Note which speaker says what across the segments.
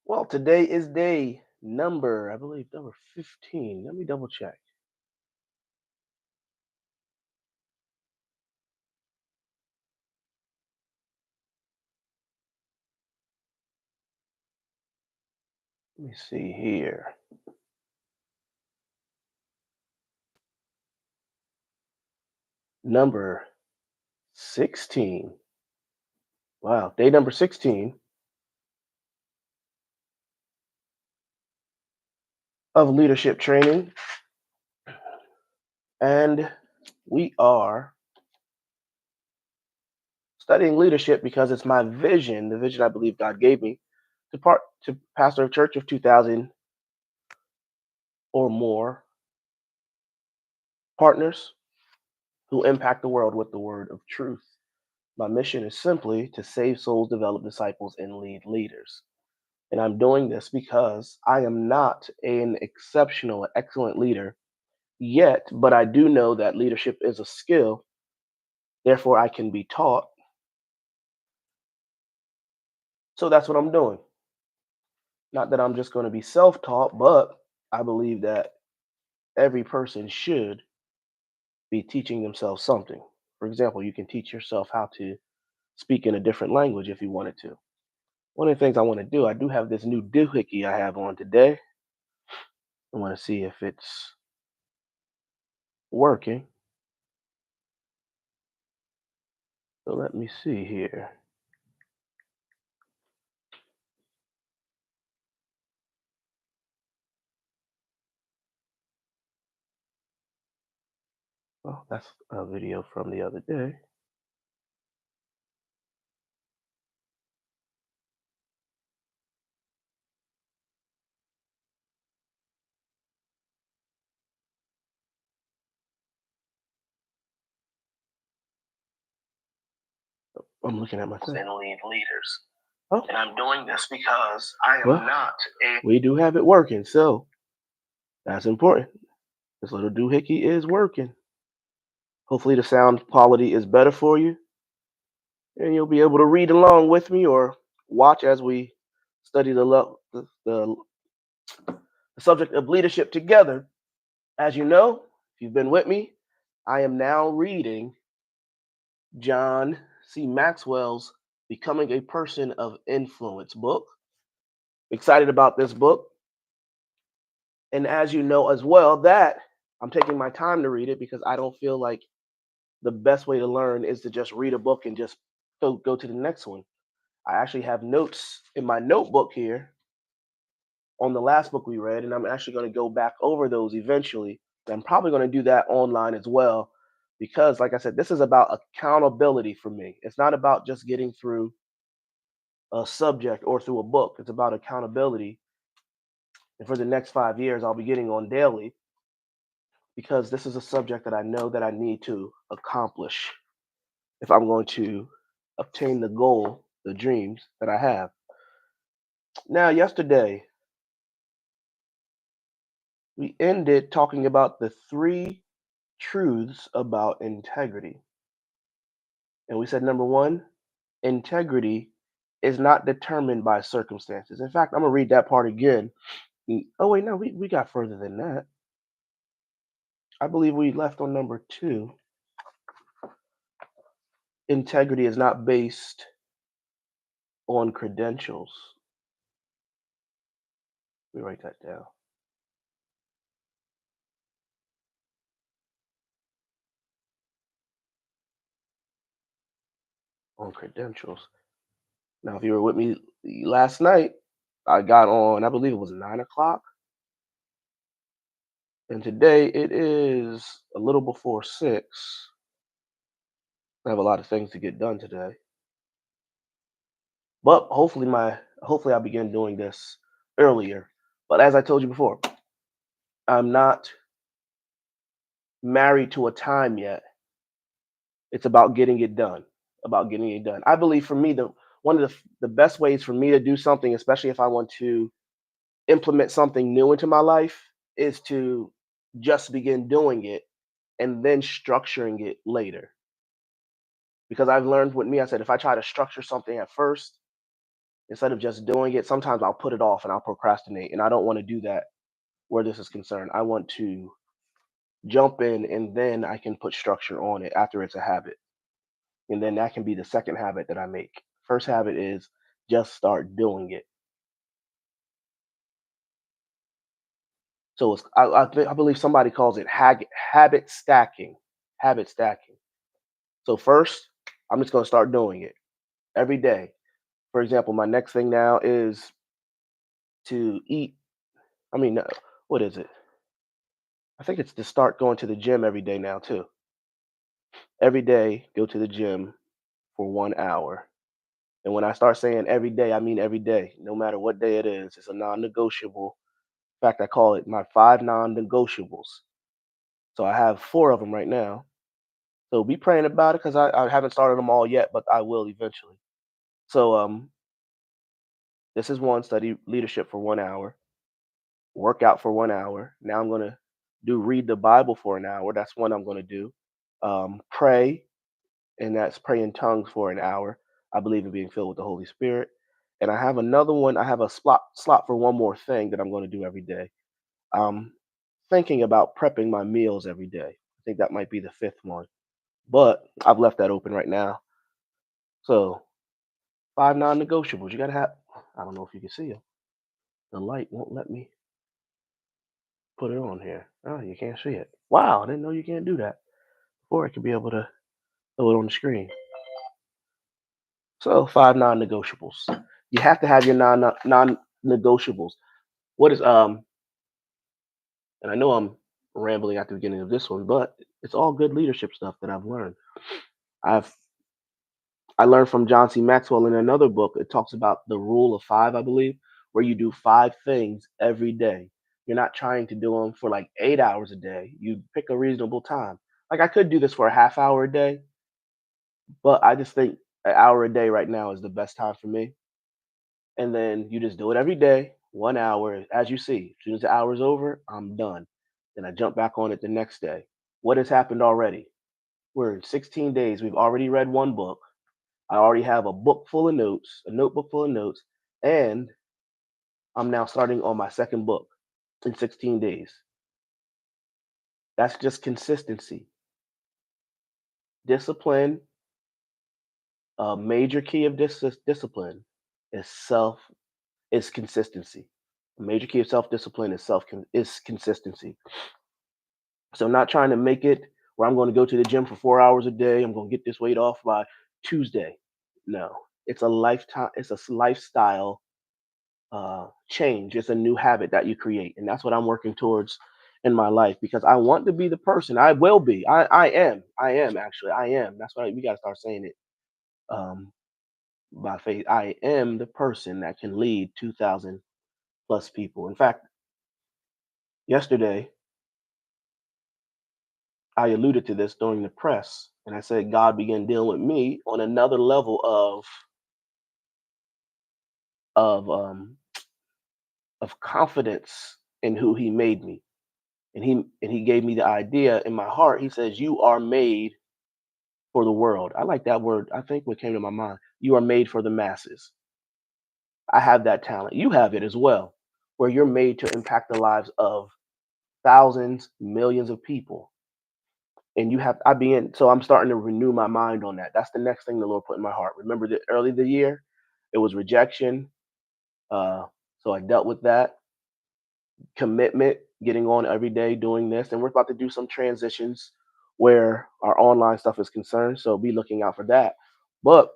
Speaker 1: Well, today is day number, I believe, number 15. Let me double check. Let me see here. Number 16. Wow, day number 16 of leadership training. And we are studying leadership because it's my vision, the vision I believe God gave me to pastor a church of 2,000 or more partners who impact the world with the word of truth. My mission is simply to save souls, develop disciples, and lead leaders. And I'm doing this because I am not an exceptional, excellent leader yet, but I do know that leadership is a skill. Therefore, I can be taught. So that's what I'm doing. Not that I'm just going to be self taught, but I believe that every person should be teaching themselves something. For example, you can teach yourself how to speak in a different language if you wanted to. One of the things I want to do, I do have this new doohickey I have on today. I want to see if it's working. So let me see here. Well, that's a video from the other day. I'm looking at my thing. And lead leaders. Oh, and I'm doing this because I am not a. We do have it working, so that's important. This little doohickey is working. Hopefully, the sound quality is better for you, and you'll be able to read along with me or watch as we study the subject of leadership together. As you know, if you've been with me, I am now reading John C. Maxwell's Becoming a Person of Influence book. Excited about this book. And as you know as well, that I'm taking my time to read it because I don't feel like the best way to learn is to just read a book and just go to the next one. I actually have notes in my notebook here on the last book we read, and I'm actually going to go back over those eventually. And I'm probably going to do that online as well because, like I said, this is about accountability for me. It's not about just getting through a subject or through a book. It's about accountability. And for the next 5 years, I'll be getting on daily because this is a subject that I know that I need to accomplish if I'm going to obtain the goal, the dreams that I have. Now, yesterday, we ended talking about the three truths about integrity. And we said number one, integrity is not determined by circumstances. In fact, I'm going to read that part again. Oh, wait, no, we got further than that. I believe we left on number two. Integrity is not based on credentials. Let me write that down. On credentials. Now, if you were with me last night, I got on, I believe it was 9 o'clock. And today it is a little before 6. I have a lot of things to get done today. But hopefully I begin doing this earlier. But as I told you before, I'm not married to a time yet. It's about getting it done. About getting it done. I believe for me the one of the best ways for me to do something, especially if I want to implement something new into my life, is to just begin doing it and then structuring it later. Because I've learned with me, I said if I try to structure something at first, Instead of just doing it, sometimes I'll put it off and I'll procrastinate. And I don't want to do that where this is concerned. I want to jump in and then I can put structure on it after it's a habit. And then that can be the second habit that I make. First habit is just start doing it. So I believe somebody calls it habit stacking. Habit stacking. So first, I'm just going to start doing it every day. For example, my next thing now is to eat. I mean, what is it? I think it's to start going to the gym every day now too. Every day, go to the gym for 1 hour. And when I start saying every day, I mean every day, no matter what day it is. It's a non-negotiable. In fact, I call it my 5 non-negotiables. So I have 4 of them right now. So be praying about it because I haven't started them all yet, but I will eventually. So this is one: study leadership for 1 hour, work out for 1 hour. Now I'm gonna do read the Bible for an hour. That's one I'm gonna do. Pray, and that's pray in tongues for an hour. I believe in being filled with the Holy Spirit. And I have another one. I have a slot for one more thing that I'm going to do every day. Um, Thinking about prepping my meals every day. I think that might be the fifth one, but I've left that open right now. So 5 non-negotiables. You gotta have. I don't know if you can see them. The light won't let me put it on here. Oh, you can't see it. Wow, I didn't know you can't do that. Or I could be able to throw it on the screen. So 5 non-negotiables. You have to have your non-negotiables. What is And I know I'm rambling at the beginning of this one, but it's all good leadership stuff that I've learned. I've I learned from John C. Maxwell in another book. It talks about the rule of five, I believe, where you do 5 things every day. You're not trying to do them for like 8 hours a day. You pick a reasonable time. Like I could do this for a half hour a day, but I just think an hour a day right now is the best time for me. And then you just do it every day, 1 hour. As you see, as soon as the hour's over, I'm done. Then I jump back on it the next day. What has happened already? We're in 16 days. We've already read one book. I already have a book full of notes, a notebook full of notes, and I'm now starting on my second book in 16 days. That's just consistency. Discipline, a major key of discipline is consistency. A major key of self-discipline is consistency. So I'm not trying to make it where I'm going to go to the gym for 4 hours a day. I'm going to get this weight off by Tuesday. No, it's a lifetime. It's a lifestyle change. It's a new habit that you create, and that's what I'm working towards in my life because I want to be the person. I will be. I am. I am actually. I am. That's why we got to start saying it by faith. I am the person that can lead 2,000 plus people. In fact, yesterday I alluded to this during the press, and I said God began dealing with me on another level of um, of confidence in who He made me, and He gave me the idea in my heart. He says, "You are made for the world." I like that word. I think what came to my mind. You are made for the masses. I have that talent. You have it as well, where you're made to impact the lives of thousands, millions of people. And you have I being so I'm starting to renew my mind on that. That's the next thing the Lord put in my heart. Remember that early the year, it was rejection. So I dealt with that. Commitment, getting on every day, doing this, and we're about to do some transitions where our online stuff is concerned. So be looking out for that. But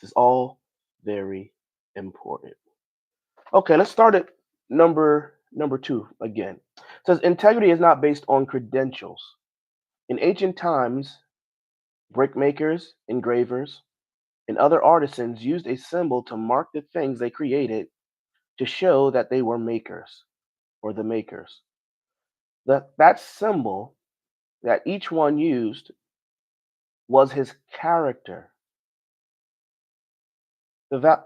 Speaker 1: this is all very important. Okay, let's start at number two again. It says integrity is not based on credentials. In ancient times, brickmakers, engravers, and other artisans used a symbol to mark the things they created to show that they were makers or the makers. That symbol that each one used was his character. The, va-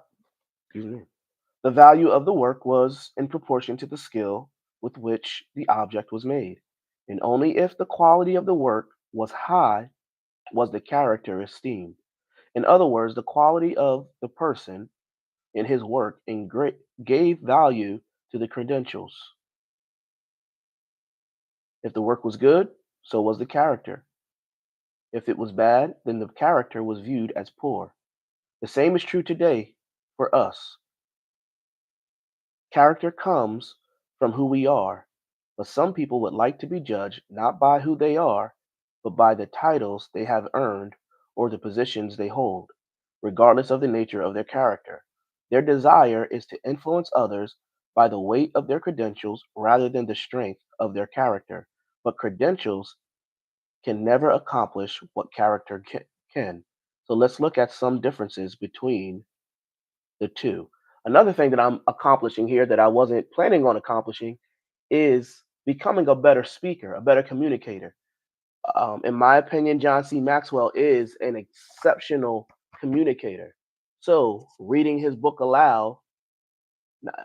Speaker 1: excuse me. The value of the work was in proportion to the skill with which the object was made, and only if the quality of the work was high was the character esteemed. In other words, the quality of the person in his work gave value to the credentials. If the work was good, so was the character. If it was bad, then the character was viewed as poor. The same is true today for us. Character comes from who we are, but some people would like to be judged not by who they are, but by the titles they have earned or the positions they hold, regardless of the nature of their character. Their desire is to influence others by the weight of their credentials rather than the strength of their character. But credentials can never accomplish what character can. So let's look at some differences between the two. Another thing that I'm accomplishing here that I wasn't planning on accomplishing is becoming a better speaker, a better communicator. In my opinion, John C. Maxwell is an exceptional communicator. So, reading his book aloud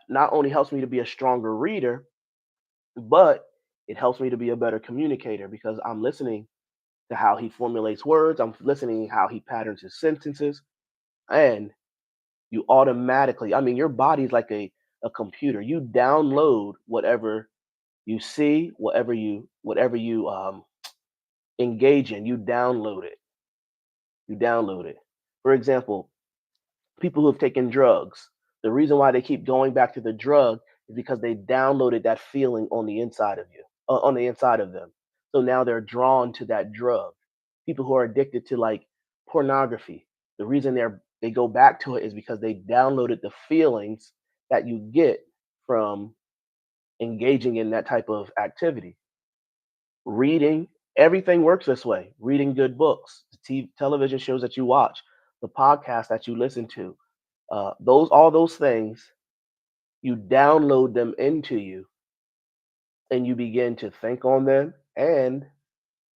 Speaker 1: not only helps me to be a stronger reader, but it helps me to be a better communicator because I'm listening to how he formulates words, I'm listening how he patterns his sentences, and you automatically, I mean, your body's like a computer. You download whatever you see, whatever you engage in, you download it. You download it. For example, people who have taken drugs, the reason why they keep going back to the drug is because they downloaded that feeling on the inside of you, on the inside of them. So now they're drawn to that drug. People who are addicted to like pornography, the reason they go back to it is because they downloaded the feelings that you get from engaging in that type of activity. Reading, everything works this way. Reading good books, the television shows that you watch, the podcast that you listen to, those all those things, you download them into you, and you begin to think on them, and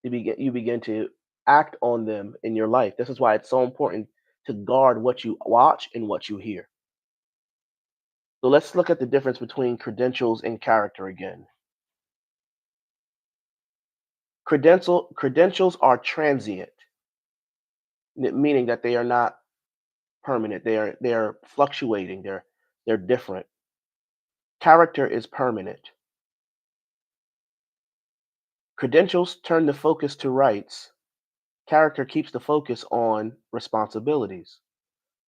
Speaker 1: you begin to act on them in your life. This is why it's so important to guard what you watch and what you hear. So let's look at the difference between credentials and character again. Credentials are transient, meaning that they are not permanent. They are fluctuating. They're different. Character is permanent. Credentials turn the focus to rights. Character keeps the focus on responsibilities.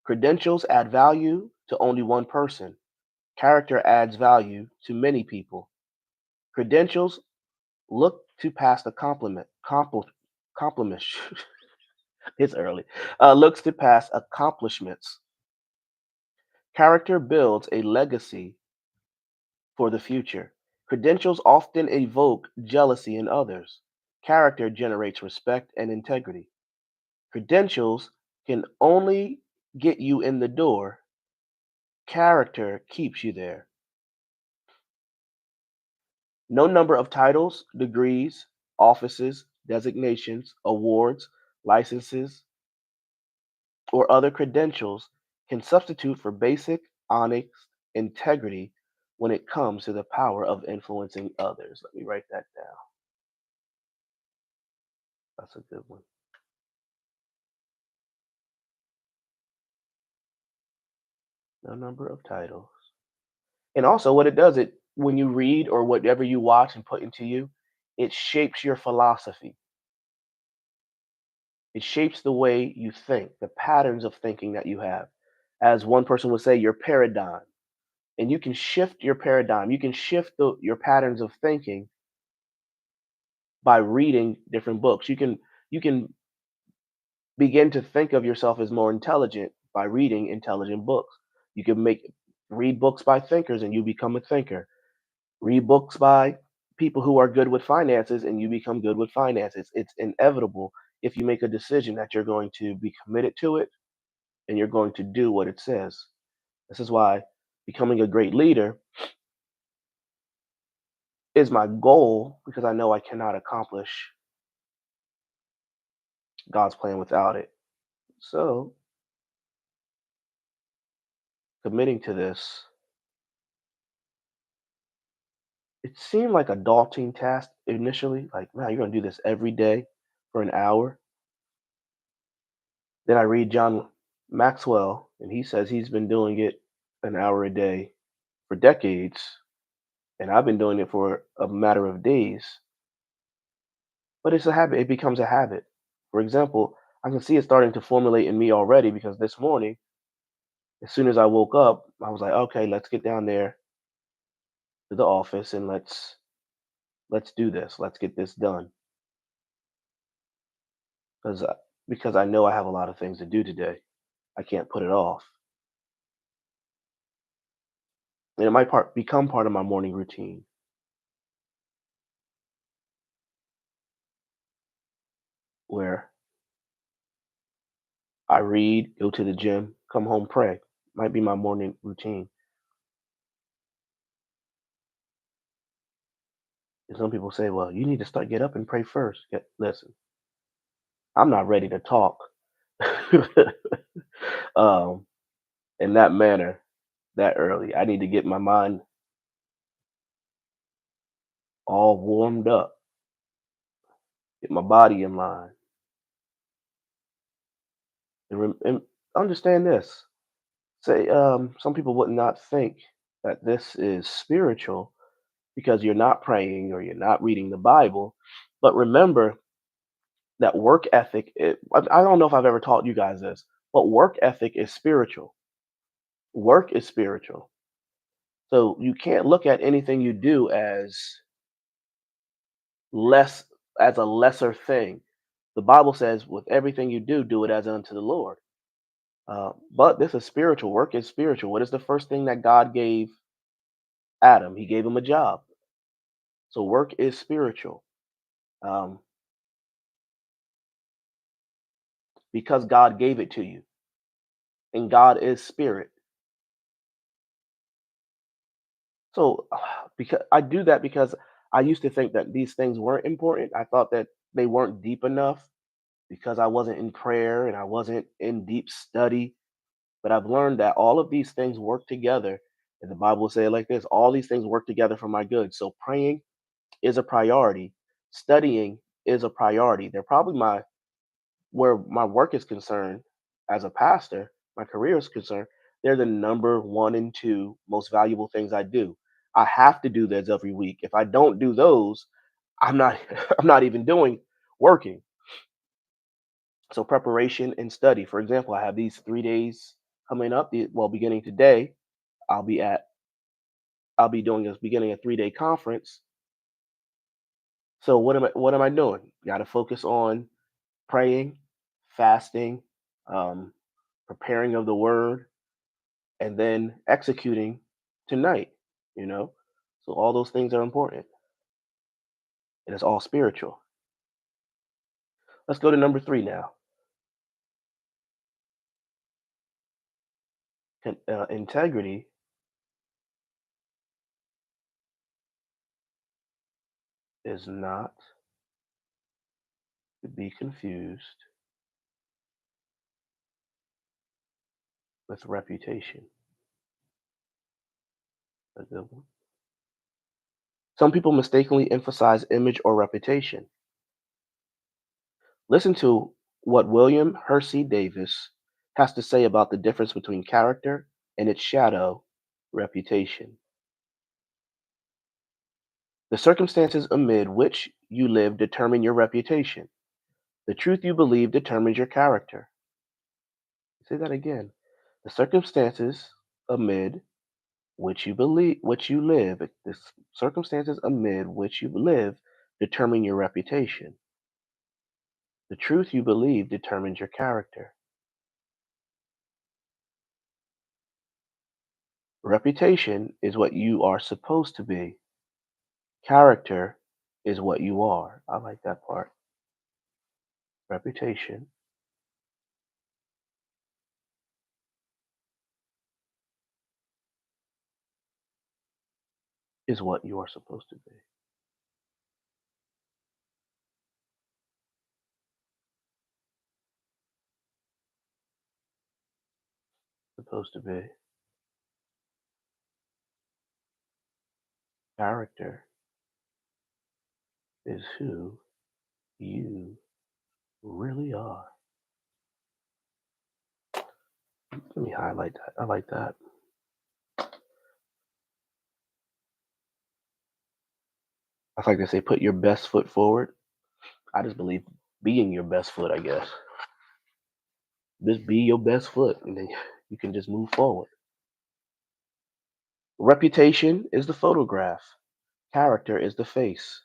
Speaker 1: Credentials add value to only one person. Character adds value to many people. Credentials look to pass the compliment. It's early. Looks to pass accomplishments. Character builds a legacy for the future. Credentials often evoke jealousy in others. Character generates respect and integrity. Credentials can only get you in the door. Character keeps you there. No number of titles, degrees, offices, designations, awards, licenses, or other credentials can substitute for basic, honest integrity when it comes to the power of influencing others. Let me write that down. That's a good one. No number of titles. And also, what it does, it when you read or whatever you watch and put into you, it shapes your philosophy. It shapes the way you think, the patterns of thinking that you have. As one person would say, your paradigm. And you can shift your paradigm. You can shift your patterns of thinking by reading different books. You can begin to think of yourself as more intelligent by reading intelligent books. You can make read books by thinkers and you become a thinker. Read books by people who are good with finances and you become good with finances. It's inevitable if you make a decision that you're going to be committed to it and you're going to do what it says. This is why becoming a great leader is my goal because I know I cannot accomplish God's plan without it. So, committing to this, it seemed like a daunting task initially. Like, man, you're going to do this every day for an hour. Then I read John Maxwell, and he says he's been doing it an hour a day for decades, and I've been doing it for a matter of days. But it's a habit. It becomes a habit. For example, I can see it starting to formulate in me already because this morning, as soon as I woke up, I was like, okay, let's get down there to the office and let's do this. Let's get this done because because I know I have a lot of things to do today. I can't put it off, and it might become part of my morning routine where I read, go to the gym, come home, pray. Might be my morning routine. And some people say, well, you need to get up and pray first. Listen, I'm not ready to talk um, in that manner that early. I need to get my mind all warmed up, get my body in line, and understand this. Say, some people would not think that this is spiritual because you're not praying or you're not reading the Bible. But remember that work ethic, I don't know if I've ever taught you guys this, but work ethic is spiritual. Work is spiritual. So you can't look at anything you do less as a lesser thing. The Bible says, with everything you do, do it as unto the Lord. But this is spiritual. Work is spiritual. What is the first thing that God gave Adam? He gave him a job. So work is spiritual um, because God gave it to you, and God is spirit. So because I do that because I used to think that these things weren't important. I thought that they weren't deep enough because I wasn't in prayer and I wasn't in deep study. But I've learned that all of these things work together. And the Bible will say it like this: all these things work together for my good. So praying is a priority, studying is a priority. They're probably where my work is concerned as a pastor, my career is concerned, they're the number one and two most valuable things I do. I have to do those every week. If I don't do those, I'm not I'm not even doing working. So preparation and study. For example, I have these 3 days coming up. Well, beginning today, I'll be at I'll be doing this beginning a 3 day conference. So what am I doing? Got to focus on praying, fasting, um, preparing of the word, and then executing tonight. You know, so all those things are important, and it's all spiritual. Let's go to number three now. Integrity is not to be confused with reputation. A good one. Some people mistakenly emphasize image or reputation. Listen to what William Hersey Davis has to say about the difference between character and its shadow, reputation. The circumstances amid which you live determine your reputation. The truth you believe determines your character. Say that again. The circumstances amid which you live, the circumstances amid which you live determine your reputation. The truth you believe determines your character. Reputation is what you are supposed to be. Character is what you are. I like that part. Reputation is what you are supposed to be. Supposed to be. Character is who you really are. Let me highlight that. I like that. I like they say, put your best foot forward. I just believe being your best foot, I guess. Just be your best foot, and then you can just move forward. Reputation is the photograph, character is the face.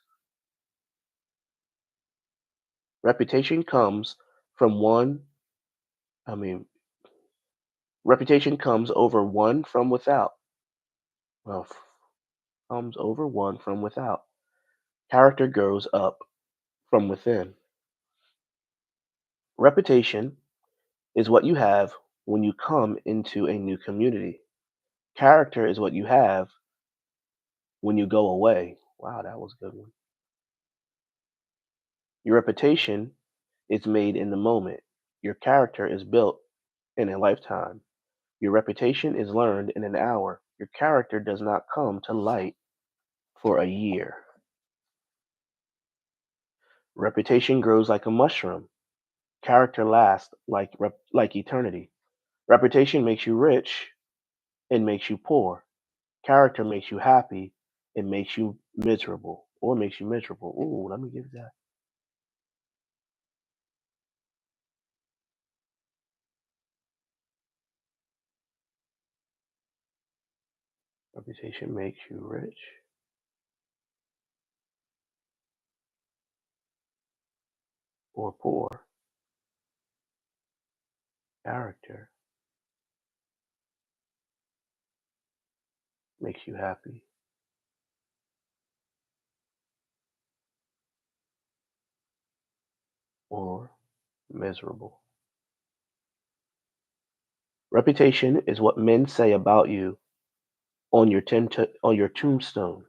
Speaker 1: Reputation comes from one, I mean, reputation comes over one from without. Well, comes over one from without. Character grows up from within. Reputation is what you have when you come into a new community. Character is what you have when you go away. Wow, that was a good one. Your reputation is made in the moment. Your character is built in a lifetime. Your reputation is learned in an hour. Your character does not come to light for a year. Reputation grows like a mushroom. Character lasts like eternity. Reputation makes you rich and makes you poor. Character makes you happy and makes you miserable or makes you miserable. Ooh, let me give that. Reputation makes you rich or poor. Character makes you happy or miserable. Reputation is what men say about you on your tombstone.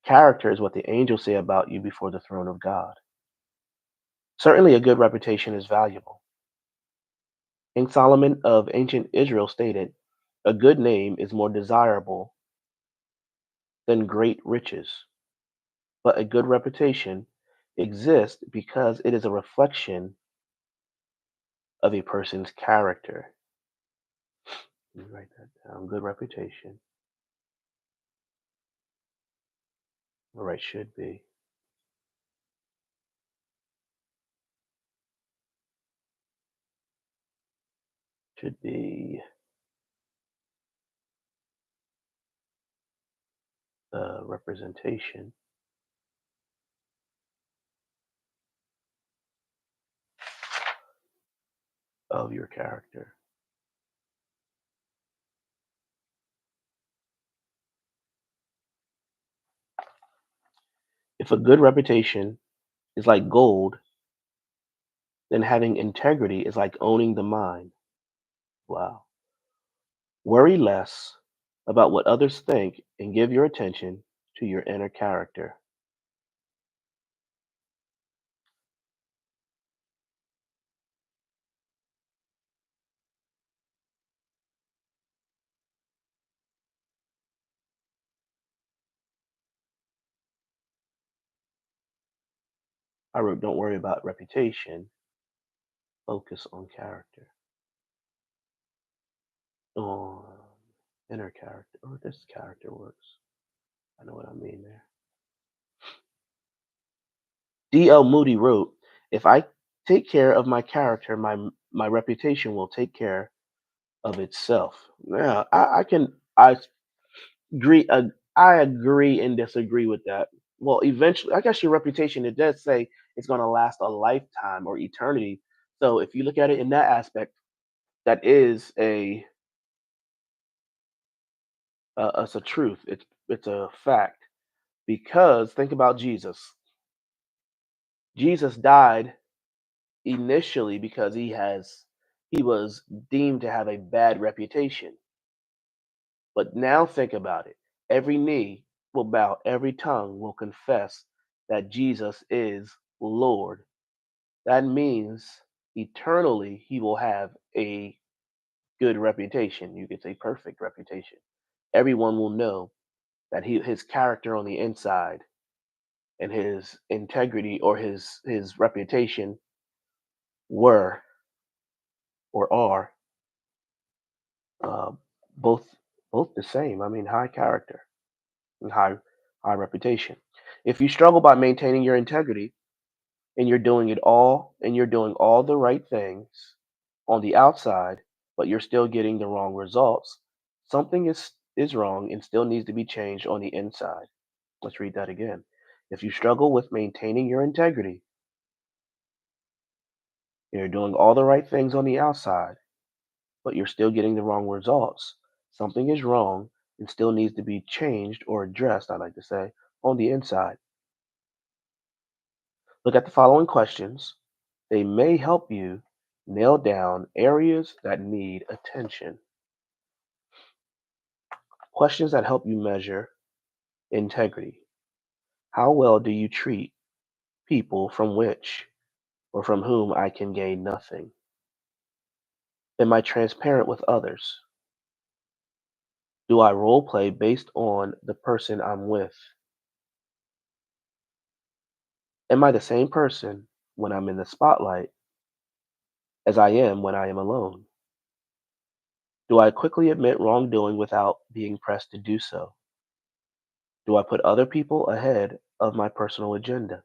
Speaker 1: Character is what the angels say about you before the throne of God. Certainly, a good reputation is valuable. King Solomon of ancient Israel stated, "A good name is more desirable than great riches." But a good reputation exists because it is a reflection of a person's character. Let me write that down. Good reputation. All right, should be a representation of your character. If a good reputation is like gold, then having integrity is like owning the mine. Wow. Worry less about what others think and give your attention to your inner character. I wrote, don't worry about reputation, focus on character. On inner character. Oh, this character works. I know what I mean there. D.L. Moody wrote, if I take care of my character, my reputation will take care of itself. Yeah, agree. I agree and disagree with that. Well, eventually, I guess your reputation, it does say it's going to last a lifetime or eternity. So if you look at it in that aspect, that is it's a truth. It's a fact. Because think about Jesus. Jesus died initially because he was deemed to have a bad reputation. But now think about it. Every knee will bow, every tongue will confess that Jesus is Lord. That means eternally he will have a good reputation. You could say perfect reputation. Everyone will know that his character on the inside and his integrity or his reputation were or are Uh, both both the same. I mean, high character and high reputation. If you struggle by maintaining your integrity and you're doing all the right things on the outside, but you're still getting the wrong results, something is wrong and still needs to be changed on the inside. Let's read that again. If you struggle with maintaining your integrity, you're doing all the right things on the outside, but you're still getting the wrong results. Something is wrong and still needs to be changed or addressed, I like to say, on the inside. Look at the following questions. They may help you nail down areas that need attention. Questions that help you measure integrity. How well do you treat people from which or from whom I can gain nothing? Am I transparent with others? Do I role play based on the person I'm with? Am I the same person when I'm in the spotlight as I am when I am alone? Do I quickly admit wrongdoing without being pressed to do so? Do I put other people ahead of my personal agenda?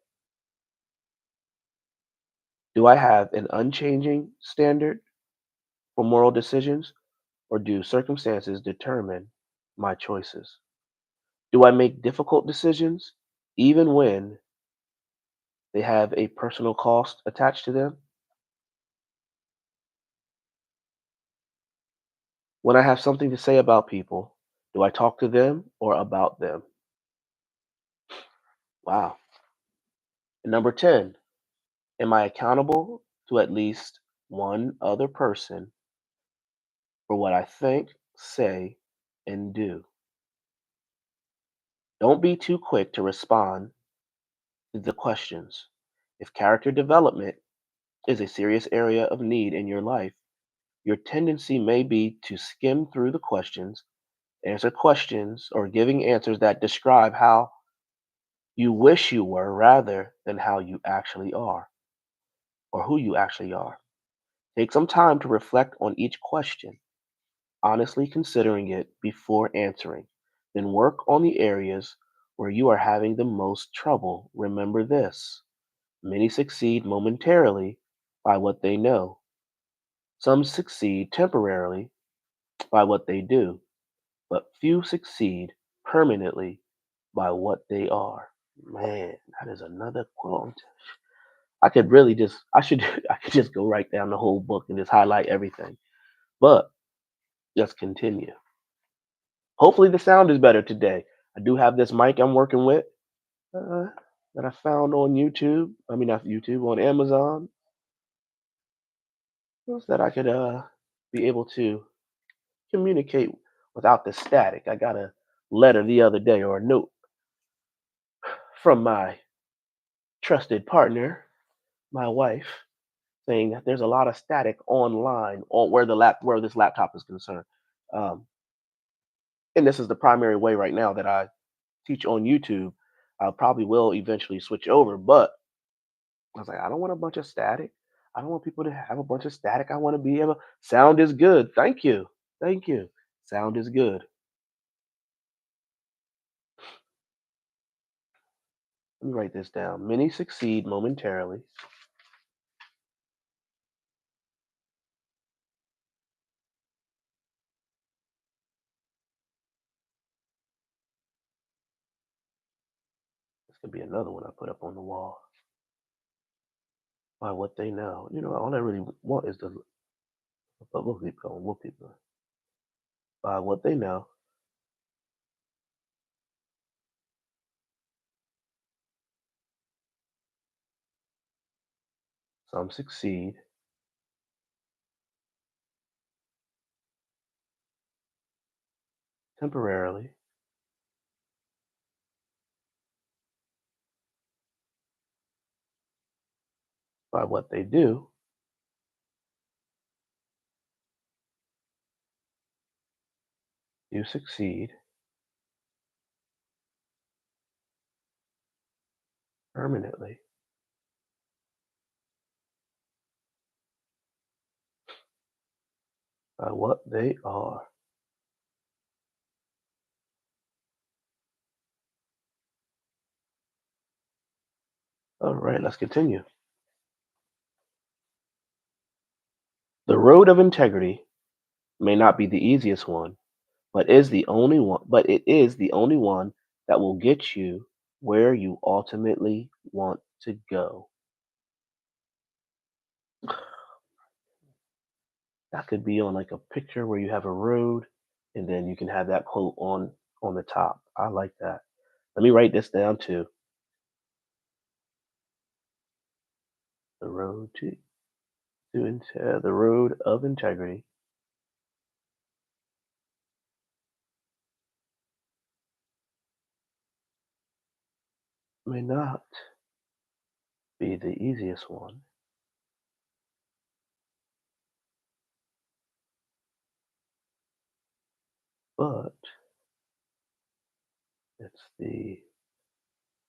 Speaker 1: Do I have an unchanging standard for moral decisions, or do circumstances determine my choices? Do I make difficult decisions even when they have a personal cost attached to them? When I have something to say about people, do I talk to them or about them? Wow. And number 10, am I accountable to at least one other person for what I think, say, and do? Don't be too quick to respond to the questions. If character development is a serious area of need in your life, your tendency may be to skim through the questions, answer questions, or giving answers that describe how you wish you were rather than how you actually are or who you actually are. Take some time to reflect on each question, honestly considering it before answering. Then work on the areas where you are having the most trouble. Remember this: many succeed momentarily by what they know, some succeed temporarily by what they do, but few succeed permanently by what they are. Man, that is another quote. I could really just, I should, I could just go right down the whole book and just highlight everything. But let's continue. Hopefully, the sound is better today. I do have this mic I'm working with uh, that I found on YouTube. I mean, not YouTube, on Amazon, so that I could be able to communicate without the static. I got a letter the other day or a note from my trusted partner, my wife, saying that there's a lot of static online on where this laptop is concerned. Um, and this is the primary way right now that I teach on YouTube. I probably will eventually switch over, but I was like, I don't want a bunch of static. I don't want people to have a bunch of static. I want to be able. Sound is good. Thank you. Thank you. Sound is good. Let me write this down. Many succeed momentarily. This could be another one I put up on the wall. By what they know. You know, all I really want is the. But we'll keep going. We'll keep going. By what they know, some succeed temporarily. By what they do, you succeed permanently. by what they are. All right, let's continue. The road of integrity may not be the easiest one, but it is the only one that will get you where you ultimately want to go. That could be on like a picture where you have a road and then you can have that quote on the top. I like that. Let me write this down too. The road the road of integrity may not be the easiest one, but it's the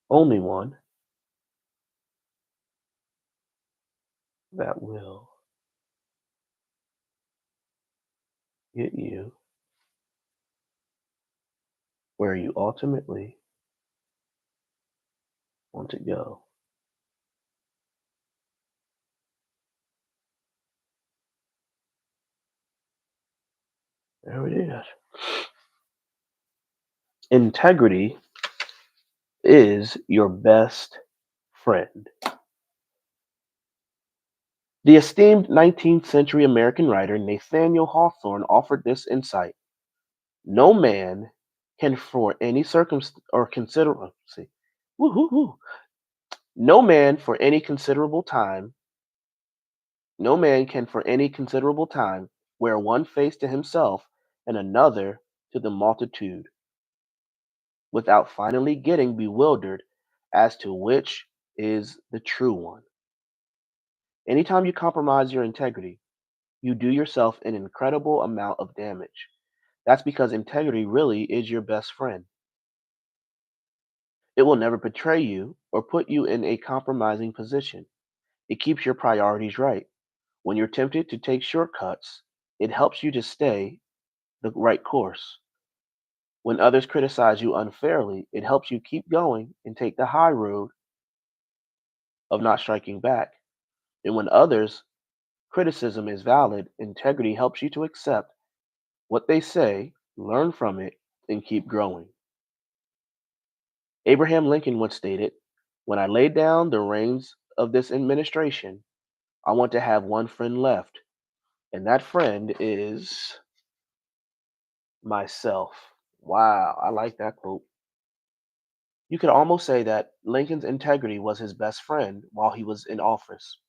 Speaker 1: only one that will get you where you ultimately want to go. There it is. Integrity is your best friend. The esteemed 19th century American writer Nathaniel Hawthorne offered this insight. No man can for any circumstance or consider see, woo. No man for any considerable time, no man can for any considerable time wear one face to himself and another to the multitude without finally getting bewildered as to which is the true one. Anytime you compromise your integrity, you do yourself an incredible amount of damage. That's because integrity really is your best friend. It will never betray you or put you in a compromising position. It keeps your priorities right. When you're tempted to take shortcuts, it helps you to stay the right course. When others criticize you unfairly, it helps you keep going and take the high road of not striking back. And when others' criticism is valid, integrity helps you to accept what they say, learn from it, and keep growing. Abraham Lincoln once stated, "When I lay down the reins of this administration, I want to have one friend left, and that friend is myself." Wow, I like that quote. You could almost say that Lincoln's integrity was his best friend while he was in office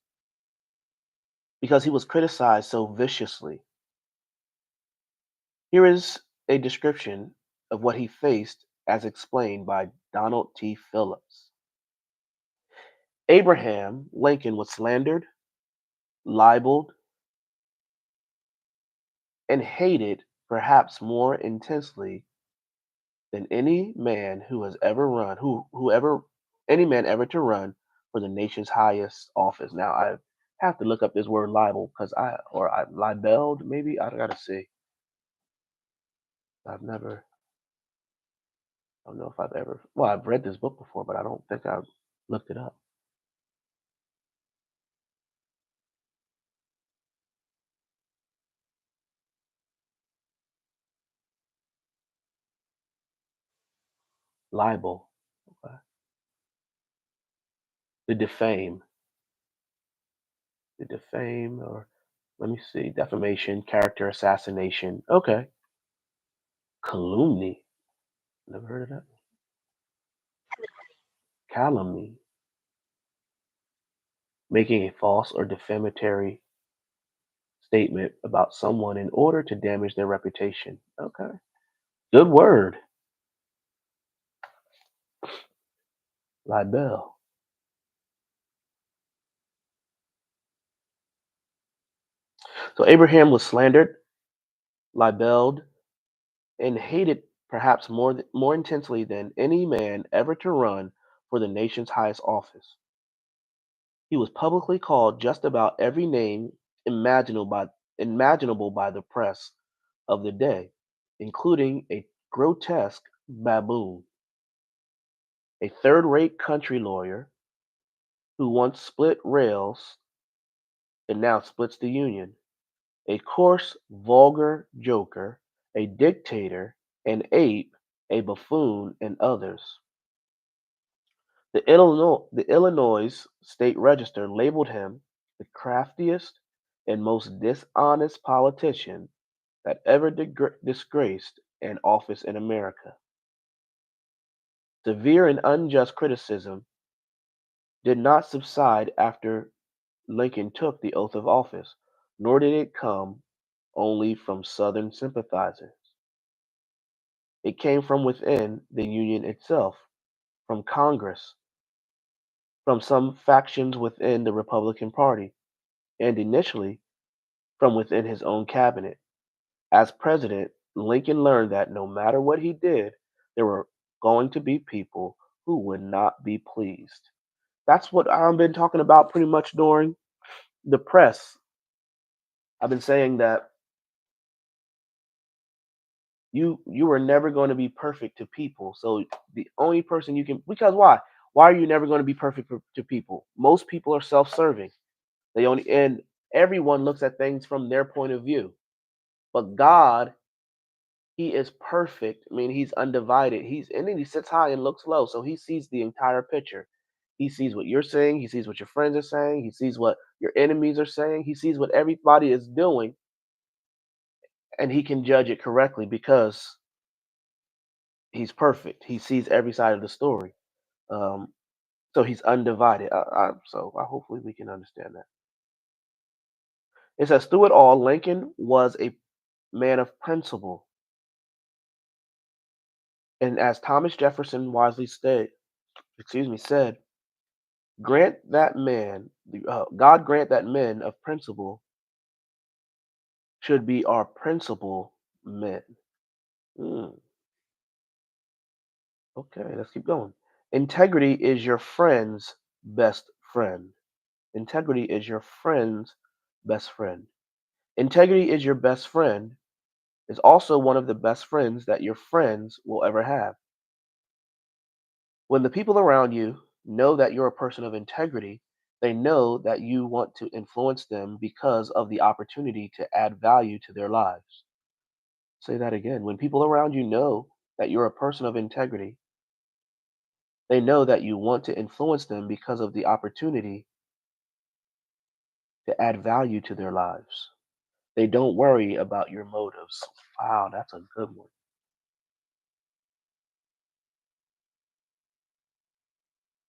Speaker 1: because he was criticized so viciously. Here is a description of what he faced as explained by Donald T. Phillips. Abraham Lincoln was slandered, libeled, and hated perhaps more intensely than any man who has ever run, whoever any man ever to run for the nation's highest office. Now I have to look up this word libel because I libelled maybe I gotta see. I've never I don't know if I've ever well I've read this book before, but I don't think I've looked it up. Libel, okay. To defame, to defame, or let me see, defamation, character assassination. Okay, calumny. Never heard of that. Calumny, making a false or defamatory statement about someone in order to damage their reputation. Okay. Good word. Libel. So Abraham was slandered, libeled, and hated perhaps more intensely than any man ever to run for the nation's highest office. He was publicly called just about every name imaginable imaginable by the press of the day, including a grotesque baboon, a third rate country lawyer who once split rails and now splits the union, a coarse, vulgar joker, a dictator, an ape, a buffoon, and others. The Illinois State Register labeled him the craftiest and most dishonest politician that ever disgraced an office in America. Severe and unjust criticism did not subside after Lincoln took the oath of office, nor did it come only from Southern sympathizers. It came from within the Union itself, from Congress, from some factions within the Republican Party, and initially from within his own cabinet. As president, Lincoln learned that no matter what he did, there were going to be people who would not be pleased. That's what I've been talking about pretty much during the press. I've been saying that you are never going to be perfect to people. So the only person you can, because why? Why are you never going to be perfect to people? Most people are self-serving. They only, and everyone looks at things from their point of view. But God, He is perfect. I mean, He's undivided. And then He sits high and looks low, so He sees the entire picture. He sees what you're saying. He sees what your friends are saying. He sees what your enemies are saying. He sees what everybody is doing, and He can judge it correctly because He's perfect. He sees every side of the story. Um, so He's undivided. So hopefully we can understand that. It says, through it all, Lincoln was a man of principle, and as Thomas Jefferson wisely said, God grant that men of principle should be our principal men. Mm, okay, let's keep going. Integrity is your friend's best friend. Integrity is your friend's best friend. Integrity is your best friend, is also one of the best friends that your friends will ever have. When the people around you know that you're a person of integrity, they know that you want to influence them because of the opportunity to add value to their lives. Say that again. When people around you know that you're a person of integrity, they know that you want to influence them because of the opportunity to add value to their lives. They don't worry about your motives. Wow, that's a good one.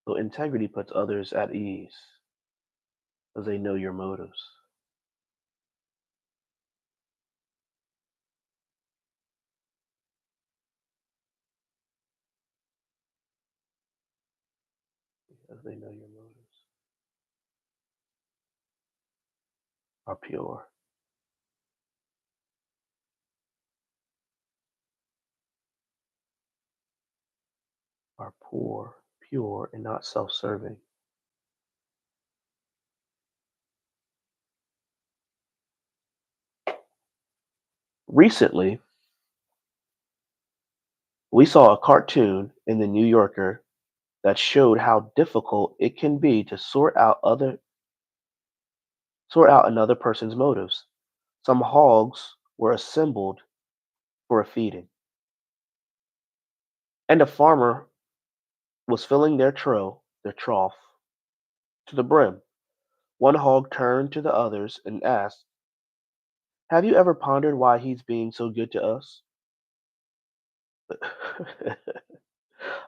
Speaker 1: So integrity puts others at ease because they know your motives. Because they know your motives are pure, are poor, pure, and not self-serving. Recently, we saw a cartoon in the New Yorker that showed how difficult it can be to sort out another person's motives. Some hogs were assembled for a feeding, and a farmer was filling their trough, to the brim. One hog turned to the others and asked, have you ever pondered why he's being so good to us?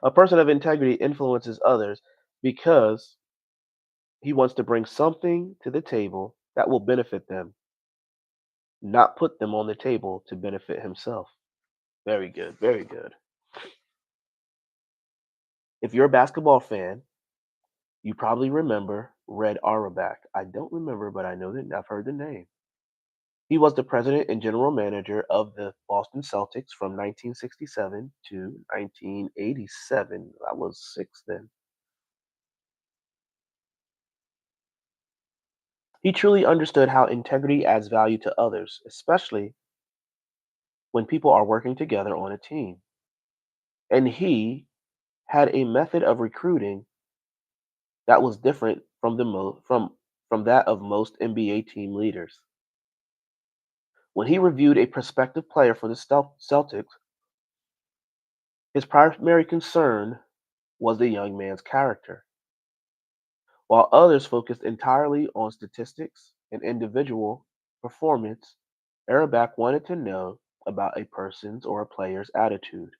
Speaker 1: A person of integrity influences others because he wants to bring something to the table that will benefit them, not put them on the table to benefit himself. Very good, very good. If you're a basketball fan, you probably remember Red Auerbach. I don't remember, but I know that I've heard the name. He was the president and general manager of the Boston Celtics from 1967 to 1987. I was 6 then. He truly understood how integrity adds value to others, especially when people are working together on a team. And he had a method of recruiting that was different from from that of most NBA team leaders. When he reviewed a prospective player for the Celtics, his primary concern was the young man's character. While others focused entirely on statistics and individual performance, Araback wanted to know about a person's or a player's attitude.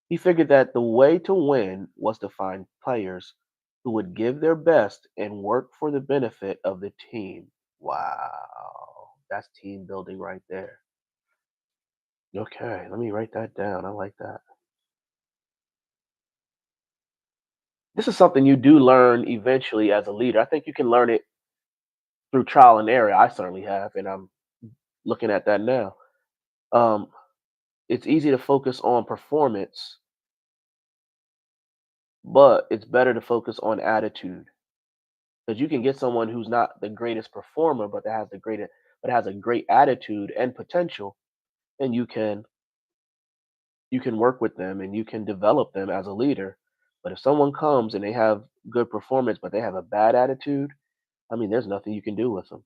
Speaker 1: He figured that the way to win was to find players who would give their best and work for the benefit of the team. Wow, that's team building right there. Okay, let me write that down. I like that. This is something you do learn eventually as a leader. I think you can learn it through trial and error. I certainly have, and I'm looking at that now. Um, it's easy to focus on performance, but it's better to focus on attitude because you can get someone who's not the greatest performer, but that has the greatest, but has a great attitude and potential, and you can work with them and you can develop them as a leader. But if someone comes and they have good performance, but they have a bad attitude, I mean, there's nothing you can do with them.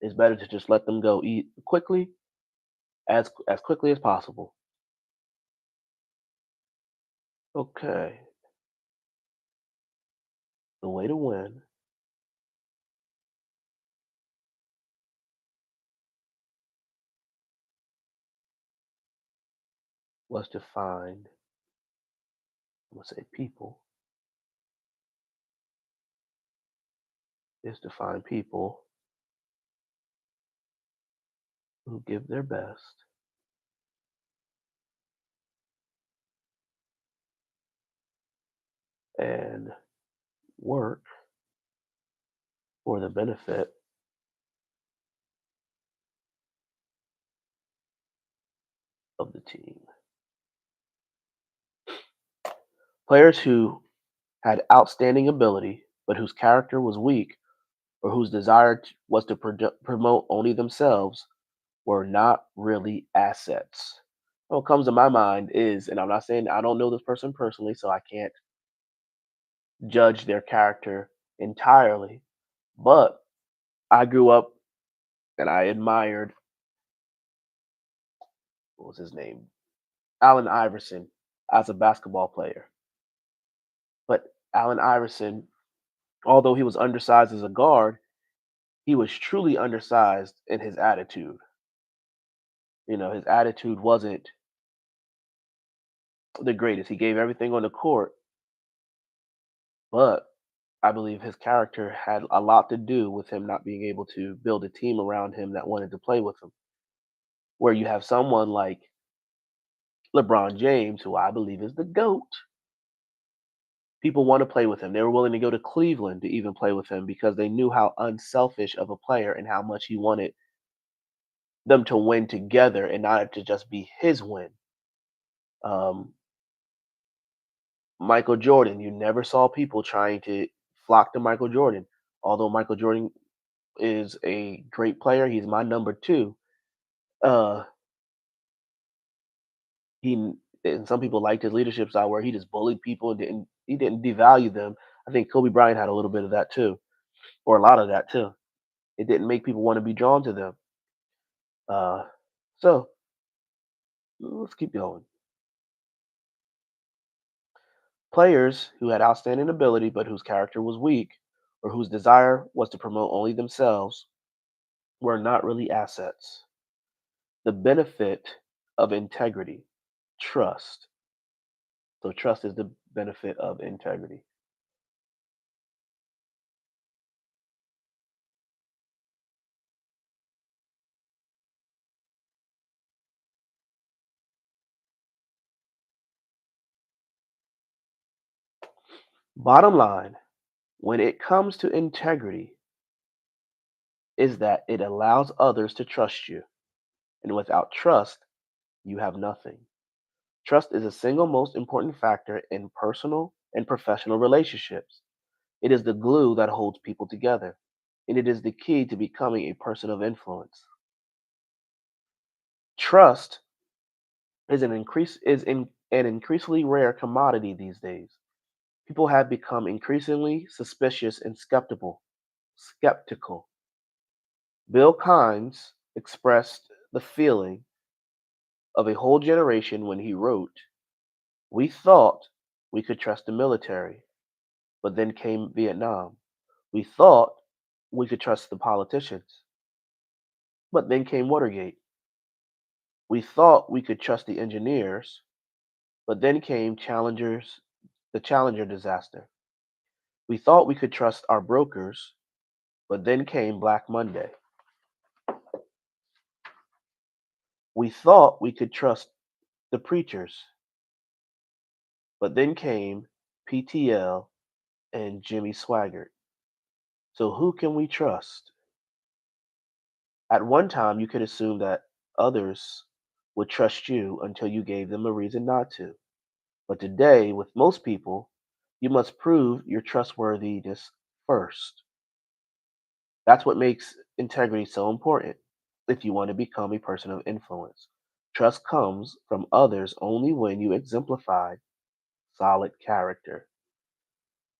Speaker 1: It's better to just let them go eat quickly, as quickly as possible. Okay, the way to win was to find, I'm gonna say people, is to find people who give their best and work for the benefit of the team. Players who had outstanding ability, but whose character was weak or whose desire was to promote only themselves were not really assets. What comes to my mind is, and I'm not saying I don't know this person personally, so I can't judge their character entirely, but I grew up and I admired, what was his name? Allen Iverson as a basketball player. But Allen Iverson, although he was undersized as a guard, he was truly undersized in his attitude. His attitude wasn't the greatest. He gave everything on the court, but I believe his character had a lot to do with him not being able to build a team around him that wanted to play with him. Where you have someone like LeBron James, who I believe is the GOAT, people want to play with him. They were willing to go to Cleveland to even play with him because they knew how unselfish of a player and how much he wanted them to win together and not to just be his win. Um, Michael Jordan, you never saw people trying to flock to Michael Jordan. Although Michael Jordan is a great player, he's my number two. Uh, he and some people liked his leadership style where he just bullied people and he didn't devalue them. I think Kobe Bryant had a little bit of that too, or a lot of that too. It didn't make people want to be drawn to them. Uh, so let's keep going. Players who had outstanding ability but whose character was weak, or whose desire was to promote only themselves, were not really assets. The benefit of integrity, trust. So trust is the benefit of integrity. Bottom line, when it comes to integrity, is that it allows others to trust you. And without trust, you have nothing. Trust is the single most important factor in personal and professional relationships. It is the glue that holds people together. and it is the key to becoming a person of influence. Trust an increasingly rare commodity these days. People have become increasingly suspicious and skeptical. Bill Kynes expressed the feeling of a whole generation when he wrote, "We thought we could trust the military, but then came Vietnam. We thought we could trust the politicians, but then came Watergate. We thought we could trust the engineers, but then came the Challenger disaster. We thought we could trust our brokers, but then came Black Monday. We thought we could trust the preachers, but then came PTL and Jimmy Swaggart. So who can we trust?" At one time, you could assume that others would trust you until you gave them a reason not to. But today, with most people, you must prove your trustworthiness first. That's what makes integrity so important if you want to become a person of influence. Trust comes from others only when you exemplify solid character.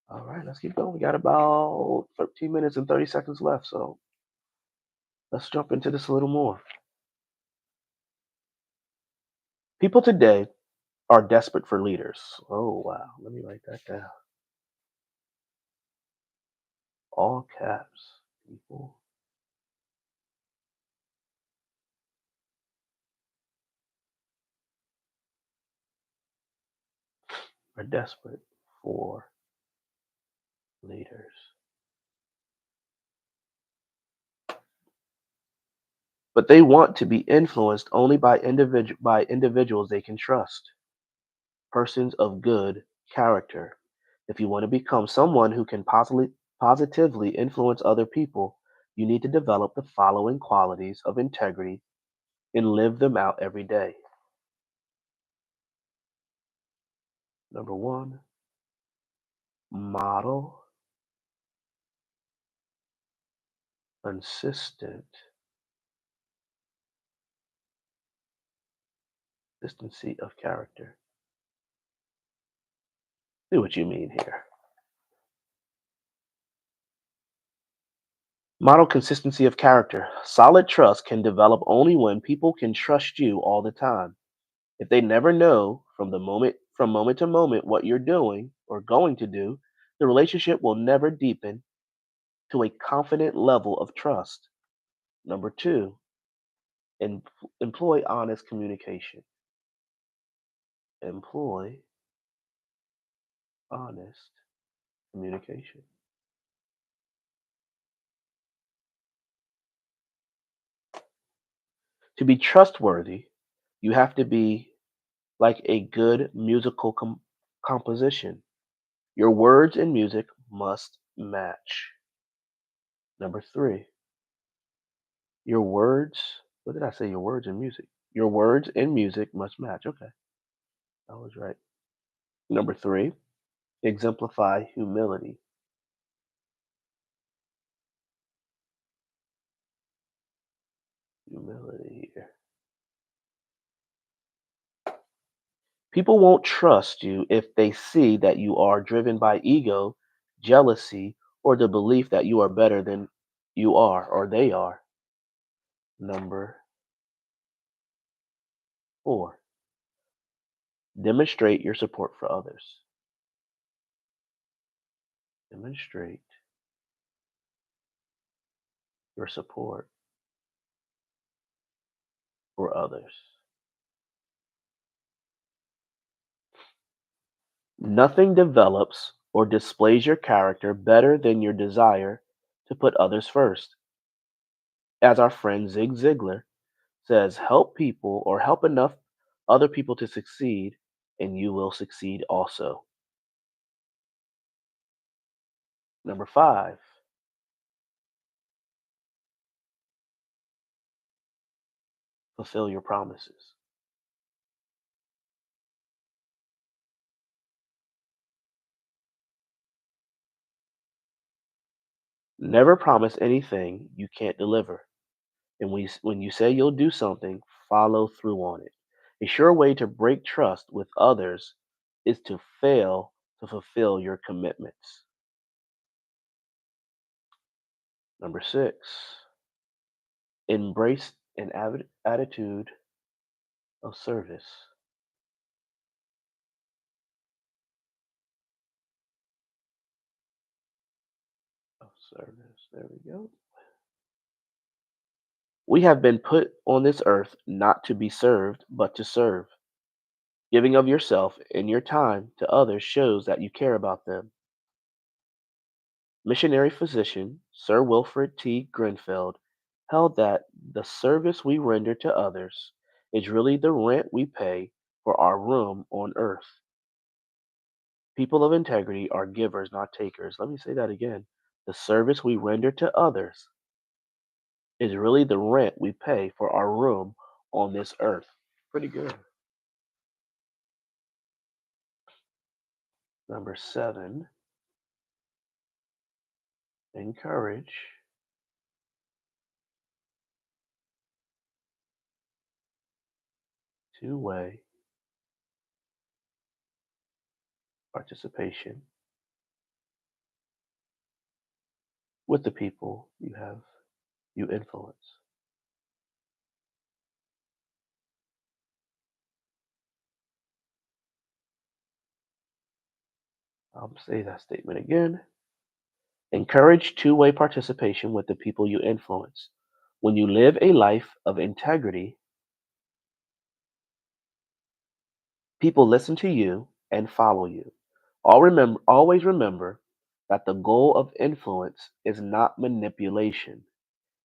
Speaker 1: All right, let's keep going. We got about 13 minutes and 30 seconds left, so let's jump into this a little more. People today are desperate for leaders. Oh, wow. Let me write that down. All caps. People are desperate for leaders. But they want to be influenced only by individuals they can trust, persons of good character. If you want to become someone who can positively influence other people, you need to develop the following qualities of integrity and live them out every day. Number one, model consistent consistency of character. See what you mean here. Model consistency of character. Solid trust can develop only when people can trust you all the time. If they never know from moment to moment what you're doing or going to do, the relationship will never deepen to a confident level of trust. Number two, em- employ honest communication. Employ honest communication. To be trustworthy, you have to be like a good musical composition. Your words and music must match. Number three, your words, what did I say? Your words and music. Your words and music must match. Okay, I was right. Number three, exemplify humility. Humility here. People won't trust you if they see that you are driven by ego, jealousy, or the belief that you are better than you are or they are. Number four, demonstrate your support for others. Demonstrate your support for others. Nothing develops or displays your character better than your desire to put others first. As our friend Zig Ziglar says, help people or help enough other people to succeed, and you will succeed also. Number five, fulfill your promises. Never promise anything you can't deliver. And when you say you'll do something, follow through on it. A sure way to break trust with others is to fail to fulfill your commitments. Number six, embrace an attitude of service. Of service. There we go. We have been put on this earth not to be served, but to serve. Giving of yourself and your time to others shows that you care about them. Missionary physician Sir Wilfrid T. Grenfell held that the service we render to others is really the rent we pay for our room on earth. People of integrity are givers, not takers. Let me say that again. The service we render to others is really the rent we pay for our room on this earth. Pretty good. Number seven, encourage two-way participation with the people you influence. I'll say that statement again. Encourage two-way participation with the people you influence. When you live a life of integrity, people listen to you and follow you. Always remember that the goal of influence is not manipulation,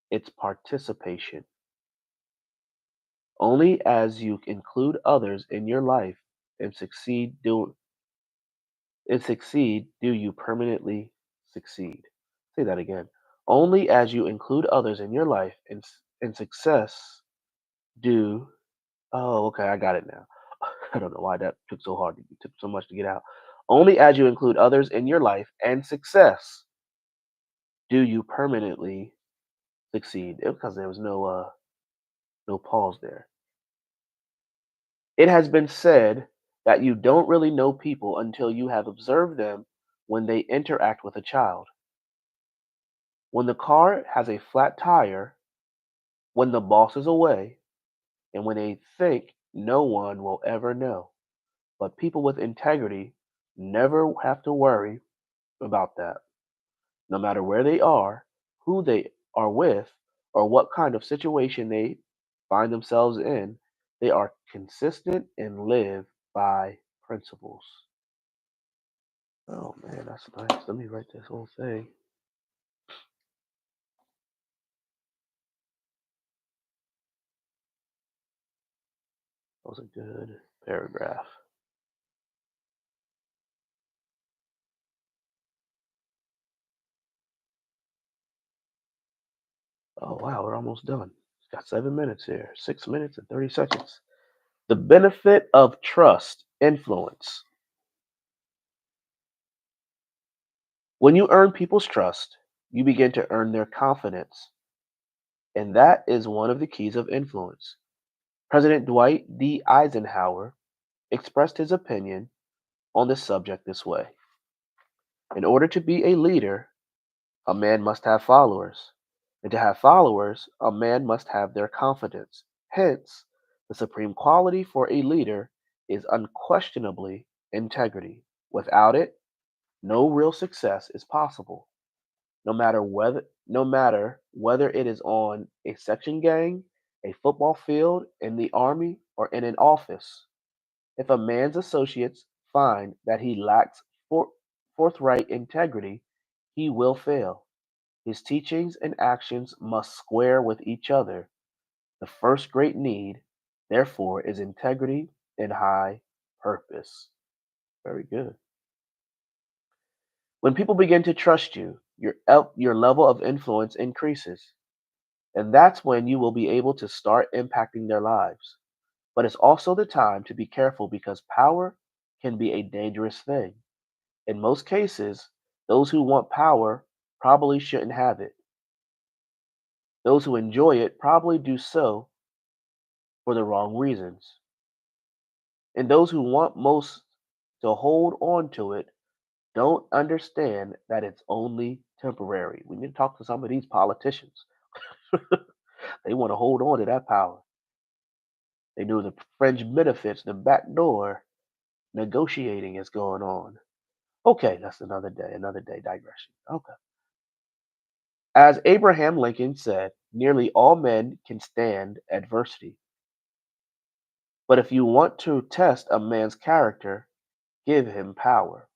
Speaker 1: it's participation. Only as you include others in your life and succeed do you permanently succeed. Say that again. Only as you include others in your life and success do. Oh, okay, I got it now. I don't know why that took so hard. It took so much to get out. Only as you include others in your life and success do you permanently succeed. Because there was no pause there. It has been said that you don't really know people until you have observed them when they interact with a child. When the car has a flat tire, when the boss is away, and when they think no one will ever know. But people with integrity never have to worry about that. No matter where they are, who they are with, or what kind of situation they find themselves in, they are consistent and live by principles. Oh man, that's nice. Let me write this whole thing. That was a good paragraph. Oh wow, we're almost done. Got 7 minutes here. 6 minutes and 30 seconds. The benefit of trust influence. When you earn people's trust, you begin to earn their confidence, and that is one of the keys of influence. President Dwight D. Eisenhower expressed his opinion on this subject this way. In order to be a leader, a man must have followers, and to have followers, a man must have their confidence. Hence, the supreme quality for a leader is unquestionably integrity. Without it, no real success is possible. No matter whether it is on a section gang, a football field, in the army, or in an office. If a man's associates find that he lacks forthright integrity, he will fail. His teachings and actions must square with each other. The first great need, therefore, is integrity and high purpose. Very good. When people begin to trust you, your level of influence increases. And that's when you will be able to start impacting their lives. But it's also the time to be careful because power can be a dangerous thing. In most cases, those who want power probably shouldn't have it. Those who enjoy it probably do so for the wrong reasons. And those who want most to hold on to it don't understand that it's only temporary. We need to talk to some of these politicians. They want to hold on to that power. They know the fringe benefits, the backdoor negotiating is going on. Okay, that's another day digression. Okay. As Abraham Lincoln said, nearly all men can stand adversity. But if you want to test a man's character, give him power.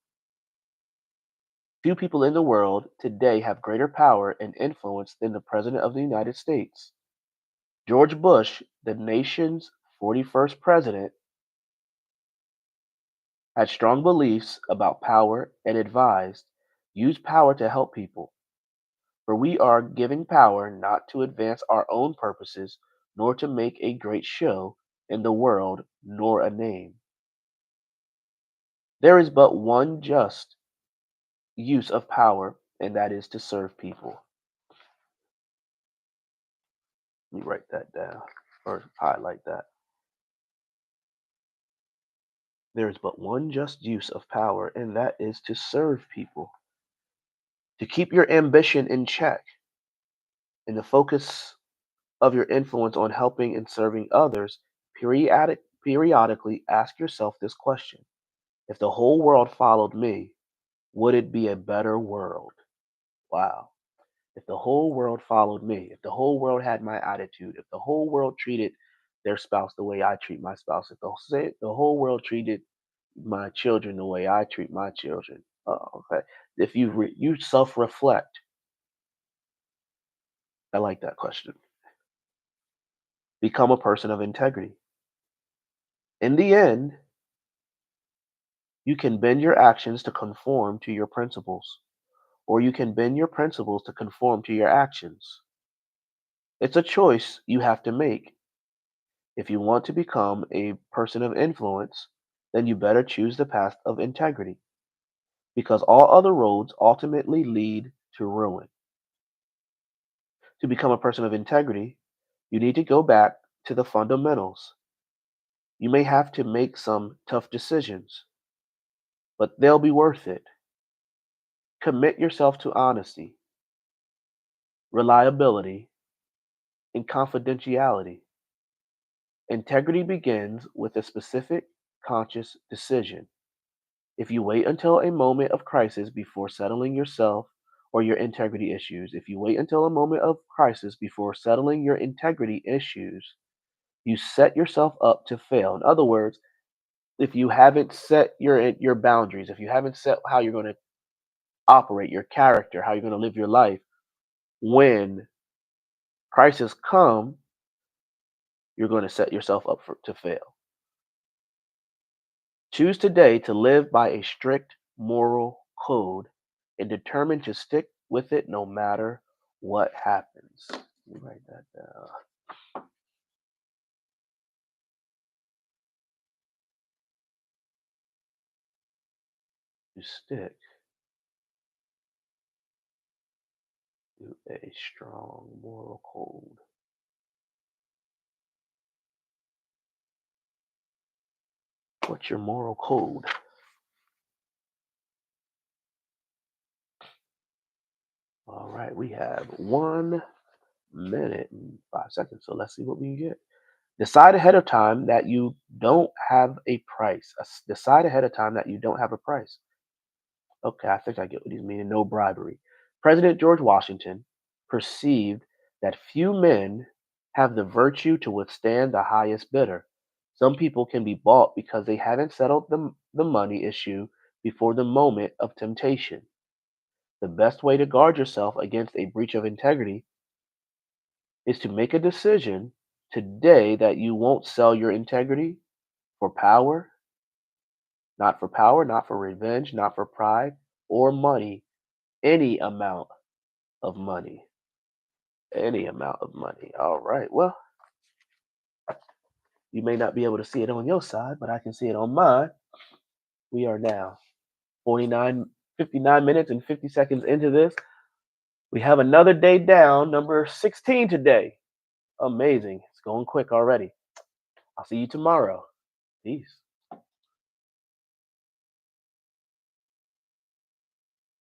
Speaker 1: Few people in the world today have greater power and influence than the President of the United States. George Bush, the nation's 41st president, had strong beliefs about power and advised, use power to help people. For we are giving power not to advance our own purposes, nor to make a great show in the world, nor a name. There is but one just use of power, and that is to serve people. Let me write that down or highlight that. There is but one just use of power, and that is to serve people. To keep your ambition in check and the focus of your influence on helping and serving others, periodically ask yourself this question. If the whole world followed me, would it be a better world? Wow. If the whole world followed me, if the whole world had my attitude, if the whole world treated their spouse the way I treat my spouse, if the whole world treated my children the way I treat my children, okay. If you self reflect, I like that question. Become a person of integrity. In the end, you can bend your actions to conform to your principles, or you can bend your principles to conform to your actions. It's a choice you have to make. If you want to become a person of influence, then you better choose the path of integrity, because all other roads ultimately lead to ruin. To become a person of integrity, you need to go back to the fundamentals. You may have to make some tough decisions, but they'll be worth it. Commit yourself to honesty, reliability, and confidentiality. Integrity begins with a specific, conscious decision. If you wait until a moment of crisis before settling yourself or your integrity issues, if you wait until a moment of crisis before settling your integrity issues, you set yourself up to fail. In other words, if you haven't set your boundaries, if you haven't set how you're going to operate, your character, how you're going to live your life, when crisis come, you're going to set yourself up to fail. Choose today to live by a strict moral code and determine to stick with it no matter what happens. Let me write that down. To stick to a strong moral code. What's your moral code? All right, we have 1 minute and 5 seconds. So let's see what we can get. Decide ahead of time that you don't have a price. Decide ahead of time that you don't have a price. Okay, I think I get what he's meaning. No bribery. President George Washington perceived that few men have the virtue to withstand the highest bidder. Some people can be bought because they haven't settled the money issue before the moment of temptation. The best way to guard yourself against a breach of integrity is to make a decision today that you won't sell your integrity for power, not for revenge, not for pride or money, any amount of money. Any amount of money. All right. Well, you may not be able to see it on your side, but I can see it on mine. We are now 59 minutes and 50 seconds into this. We have another day down, number 16 today. Amazing. It's going quick already. I'll see you tomorrow. Peace.